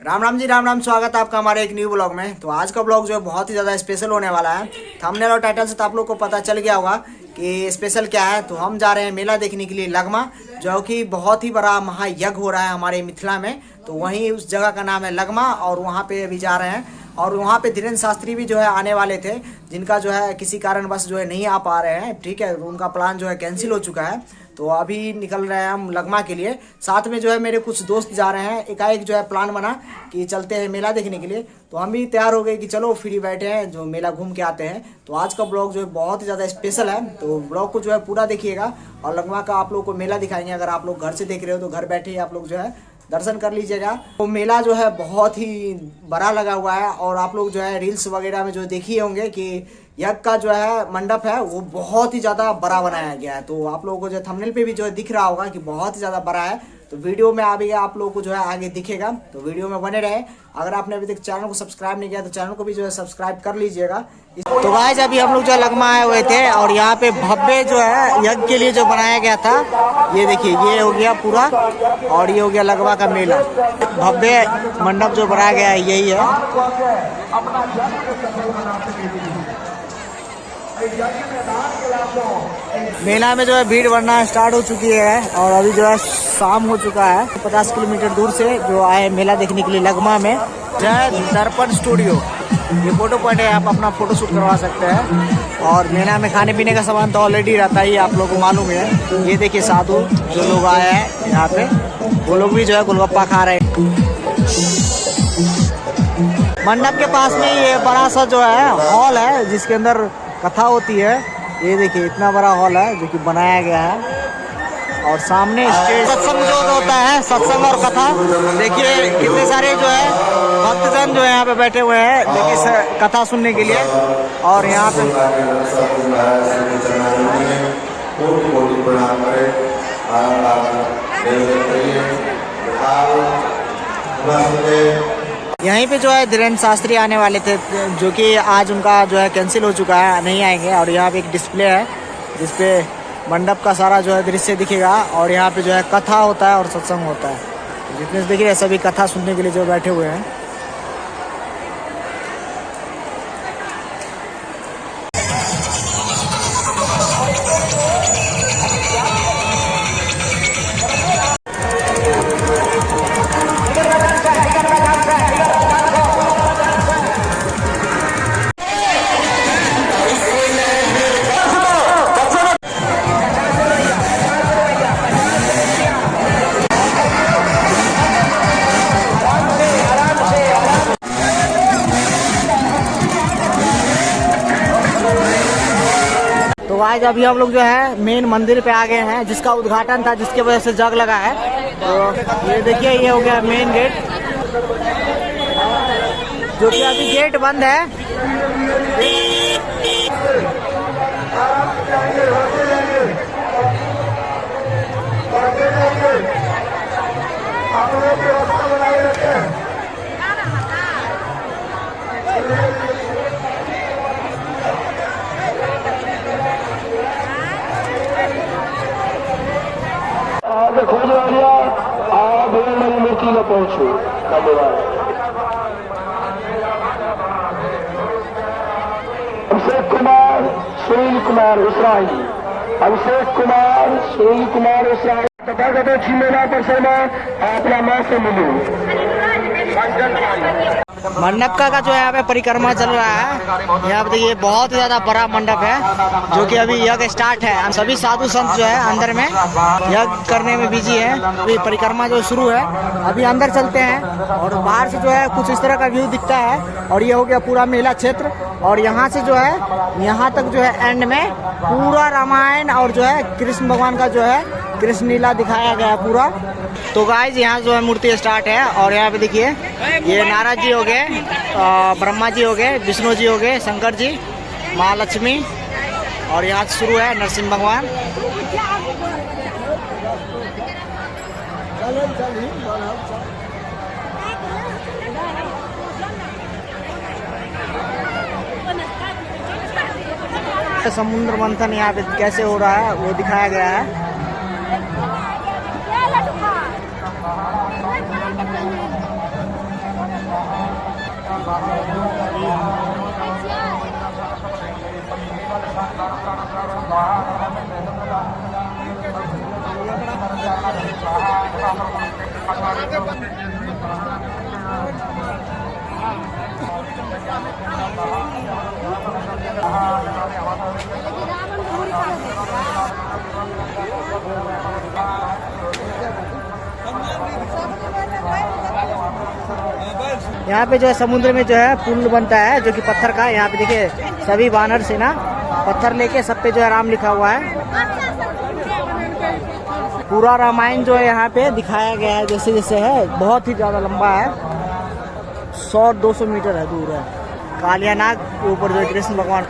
राम राम जी, राम राम। स्वागत है आपका हमारे एक न्यू ब्लॉग में। तो आज का ब्लॉग जो है बहुत ही ज़्यादा स्पेशल होने वाला है। थंबनेल और टाइटल से तो आप लोग को पता चल गया होगा कि स्पेशल क्या है। तो हम जा रहे हैं मेला देखने के लिए लगमा, जो कि बहुत ही बड़ा महायज्ञ हो रहा है हमारे मिथिला में। तो वहीं उस जगह का नाम है लगमा और वहाँ पे अभी जा रहे हैं। और वहाँ पे धीरेन्द्र शास्त्री भी जो है आने वाले थे, जिनका जो है किसी कारणवश जो है नहीं आ पा रहे हैं। ठीक है, उनका प्लान जो है कैंसिल हो चुका है। तो अभी निकल रहे हैं हम लगमा के लिए। साथ में जो है मेरे कुछ दोस्त जा रहे हैं। एकाएक जो है प्लान बना कि चलते हैं मेला देखने के लिए। तो हम भी तैयार हो गए कि चलो फ्री बैठे हैं, जो मेला घूम के आते हैं। तो आज का ब्लॉग जो है बहुत ही ज़्यादा स्पेशल है। तो ब्लॉग को जो है पूरा देखिएगा और लगमा का आप लोग को मेला दिखाएंगे। अगर आप लोग घर से देख रहे हो तो घर बैठे ही आप लोग जो है दर्शन कर लीजिएगा। तो मेला जो है बहुत ही बड़ा लगा हुआ है और आप लोग जो है रील्स वगैरह में जो देखिए होंगे कि यज्ञ का जो है मंडप है वो बहुत ही ज़्यादा बड़ा बनाया गया है। तो आप लोगों को जो थंबनेल पे भी जो है दिख रहा होगा कि बहुत ही ज़्यादा बड़ा है। तो वीडियो में अभी आप लोगों को जो है आगे दिखेगा, तो वीडियो में बने रहे। अगर आपने अभी तक चैनल को सब्सक्राइब नहीं किया तो चैनल को भी जो है सब्सक्राइब कर लीजिएगा। तो गाइस अभी हम लोग जो लगमा आए हुए थे और यहाँ पे भव्य जो है यज्ञ के लिए जो बनाया गया था, ये देखिए ये हो गया पूरा। और ये हो गया लगमा का मेला। भव्य मंडप जो बनाया गया है यही है। मेला में जो है भीड़ बढ़ना स्टार्ट हो चुकी है और अभी जो है शाम हो चुका है। 50 किलोमीटर दूर से जो आए मेला देखने के लिए लगमा में जय दर्पण स्टूडियो, ये फोटो पॉइंट है। आप अपना फोटो शूट करवा सकते हैं। और मेला में खाने पीने का सामान तो ऑलरेडी रहता ही, आप लोगों को मालूम है। ये देखिए साधु जो लोग आए हैं यहाँ पे, वो लोग भी जो है गोलगप्पा खा रहे हैं। मंडप के पास में ये बड़ा सा जो है हॉल है जिसके अंदर कथा होती है। ये देखिए इतना बड़ा हॉल है जो कि बनाया गया है। और सामने स्टेज सत्संग जो होता है, सत्संग और कथा। देखिए कितने सारे जो है भक्तजन जो है यहाँ पे बैठे हुए हैं देखिए कथा सुनने के लिए। और यहाँ पे यहीं पे जो है धीरेन्द्र शास्त्री आने वाले थे, जो कि आज उनका जो है कैंसिल हो चुका है, नहीं आएंगे। और यहाँ पे एक डिस्प्ले है जिसपे मंडप का सारा जो है दृश्य दिखेगा। और यहाँ पे जो है कथा होता है और सत्संग होता है। जितने से देखिए सभी कथा सुनने के लिए जो बैठे हुए हैं। तो आज अभी हम लोग जो है मेन मंदिर पे आ गए हैं, जिसका उद्घाटन था, जिसके वजह से जग लगा है। तो ये देखिए ये हो गया मेन गेट, जो कि अभी गेट बंद है। खोज वालिया आप मेरी मूर्ति में पहुंचो। अभिषेक कुमार सुनील कुमार उसराही, अभिषेक कुमार सुनील कुमार उसराही तथागत मेला परिसर में अपना माँ से मिलो। मंडप का जो है यहाँ पे परिक्रमा चल रहा है। यहाँ पे देखिए बहुत ही ज्यादा बड़ा मंडप है, जो कि अभी यज्ञ स्टार्ट है। सभी साधु संत जो है अंदर में यज्ञ करने में बिजी है। अभी परिक्रमा जो शुरू है, अभी अंदर चलते हैं। और बाहर से जो है कुछ इस तरह का व्यू दिखता है। और ये हो गया पूरा मेला क्षेत्र। और यहाँ से जो है यहाँ तक जो है एंड में पूरा रामायण और जो है कृष्ण भगवान का जो है कृष्ण लीला दिखाया गया है पूरा। तो गाइज यहाँ जो है मूर्ति स्टार्ट है। और यहाँ पे देखिए ये नारद जी हो गए, ब्रह्मा जी हो गए, विष्णु जी हो गए, शंकर जी, महालक्ष्मी। और यहाँ से शुरू है नरसिंह भगवान। समुद्र मंथन यहाँ पे कैसे हो रहा है वो दिखाया गया है। यहाँ पे जो है समुद्र में जो है पुल बनता है जो कि पत्थर का। यहाँ पे देखिए सभी बानर से ना पत्थर लेके सब पे जो है राम लिखा हुआ है। पूरा रामायण जो है यहाँ पे दिखाया गया है जैसे जैसे है। बहुत ही ज़्यादा लंबा है, 100-200 मीटर है दूर है। कालिया नाग के ऊपर जो कृष्ण भगवान